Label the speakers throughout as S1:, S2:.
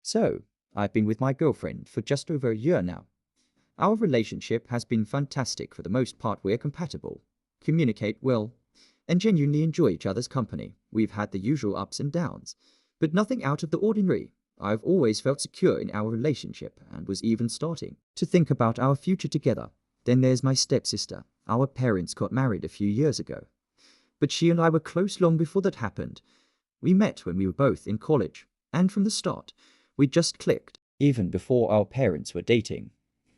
S1: So, I've been with my girlfriend for just over a year now. Our relationship has been fantastic for the most part. We're compatible, communicate well, and genuinely enjoy each other's company. We've had the usual ups and downs, but nothing out of the ordinary. I've always felt secure in our relationship and was even starting to think about our future together. Then there's my stepsister. Our parents got married a few years ago, but she and I were close long before that happened. We met when we were both in college, and from the start, we just clicked. Even before our parents were dating,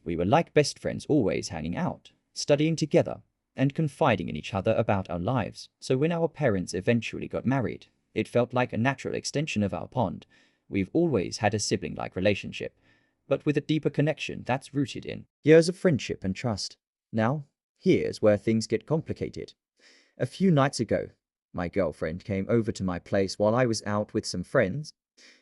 S1: we were like best friends, always hanging out, studying together, and confiding in each other about our lives. So when our parents eventually got married, it felt like a natural extension of our bond. We've always had a sibling-like relationship, but with a deeper connection that's rooted in years of friendship and trust. Now, here's where things get complicated. A few nights ago, my girlfriend came over to my place while I was out with some friends.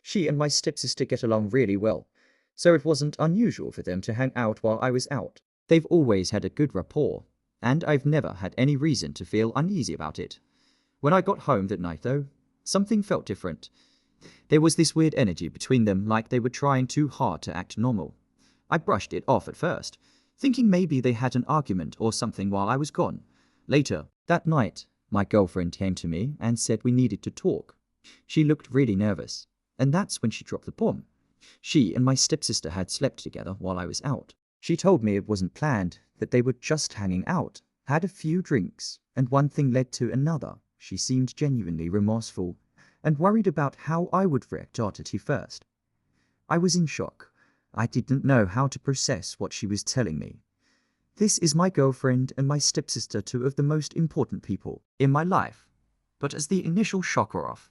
S1: She and my stepsister get along really well, so it wasn't unusual for them to hang out while I was out. They've always had a good rapport, and I've never had any reason to feel uneasy about it. When I got home that night, though, something felt different. There was this weird energy between them, like they were trying too hard to act normal. I brushed it off at first, thinking maybe they had an argument or something while I was gone. Later, that night, my girlfriend came to me and said we needed to talk. She looked really nervous, and that's when she dropped the bomb. She and my stepsister had slept together while I was out. She told me it wasn't planned, that they were just hanging out, had a few drinks, and one thing led to another. She seemed genuinely remorseful and worried about how I would react at first. I was in shock. I didn't know how to process what she was telling me. This is my girlfriend and my stepsister, two of the most important people in my life. But as the initial shock wore off,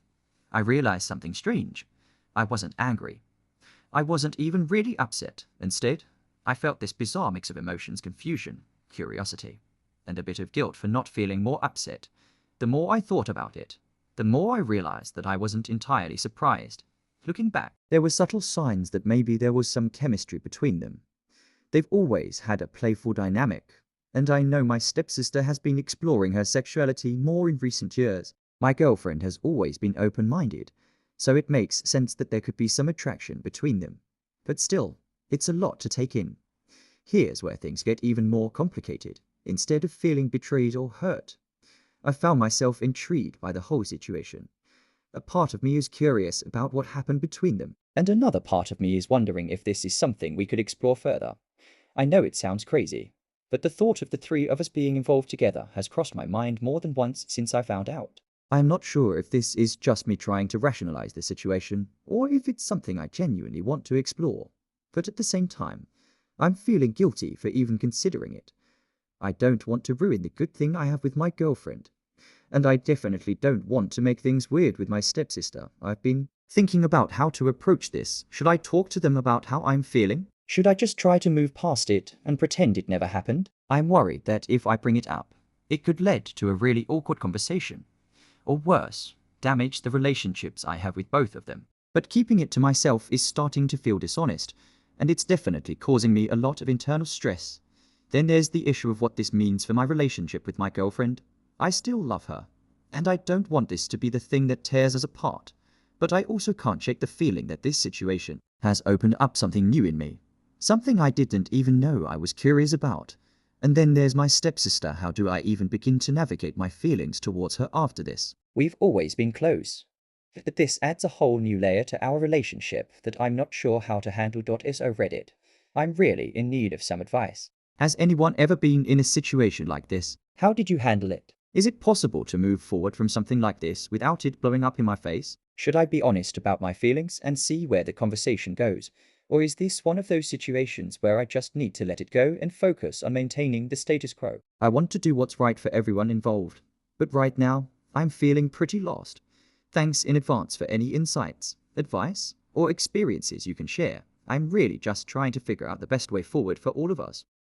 S1: I realized something strange. I wasn't angry. I wasn't even really upset. Instead, I felt this bizarre mix of emotions: confusion, curiosity, and a bit of guilt for not feeling more upset. The more I thought about it, the more I realized that I wasn't entirely surprised. Looking back, there were subtle signs that maybe there was some chemistry between them. They've always had a playful dynamic, and I know my stepsister has been exploring her sexuality more in recent years. My girlfriend has always been open-minded, so it makes sense that there could be some attraction between them. But still, it's a lot to take in. Here's where things get even more complicated. Instead of feeling betrayed or hurt, I found myself intrigued by the whole situation. A part of me is curious about what happened between them, and another part of me is wondering if this is something we could explore further. I know it sounds crazy, but the thought of the three of us being involved together has crossed my mind more than once since I found out. I'm not sure if this is just me trying to rationalize the situation, or if it's something I genuinely want to explore. But at the same time, I'm feeling guilty for even considering it. I don't want to ruin the good thing I have with my girlfriend, and I definitely don't want to make things weird with my stepsister. I've been thinking about how to approach this. Should I talk to them about how I'm feeling? Should I just try to move past it and pretend it never happened? I'm worried that if I bring it up, it could lead to a really awkward conversation, or worse, damage the relationships I have with both of them. But keeping it to myself is starting to feel dishonest, and it's definitely causing me a lot of internal stress. Then there's the issue of what this means for my relationship with my girlfriend. I still love her, and I don't want this to be the thing that tears us apart. But I also can't shake the feeling that this situation has opened up something new in me, something I didn't even know I was curious about. And then there's my stepsister. How do I even begin to navigate my feelings towards her after this? We've always been close, but this adds a whole new layer to our relationship that I'm not sure how to handle. So Reddit, I'm really in need of some advice. Has anyone ever been in a situation like this? How did you handle it? Is it possible to move forward from something like this without it blowing up in my face? Should I be honest about my feelings and see where the conversation goes? Or is this one of those situations where I just need to let it go and focus on maintaining the status quo? I want to do what's right for everyone involved, but right now, I'm feeling pretty lost. Thanks in advance for any insights, advice, or experiences you can share. I'm really just trying to figure out the best way forward for all of us.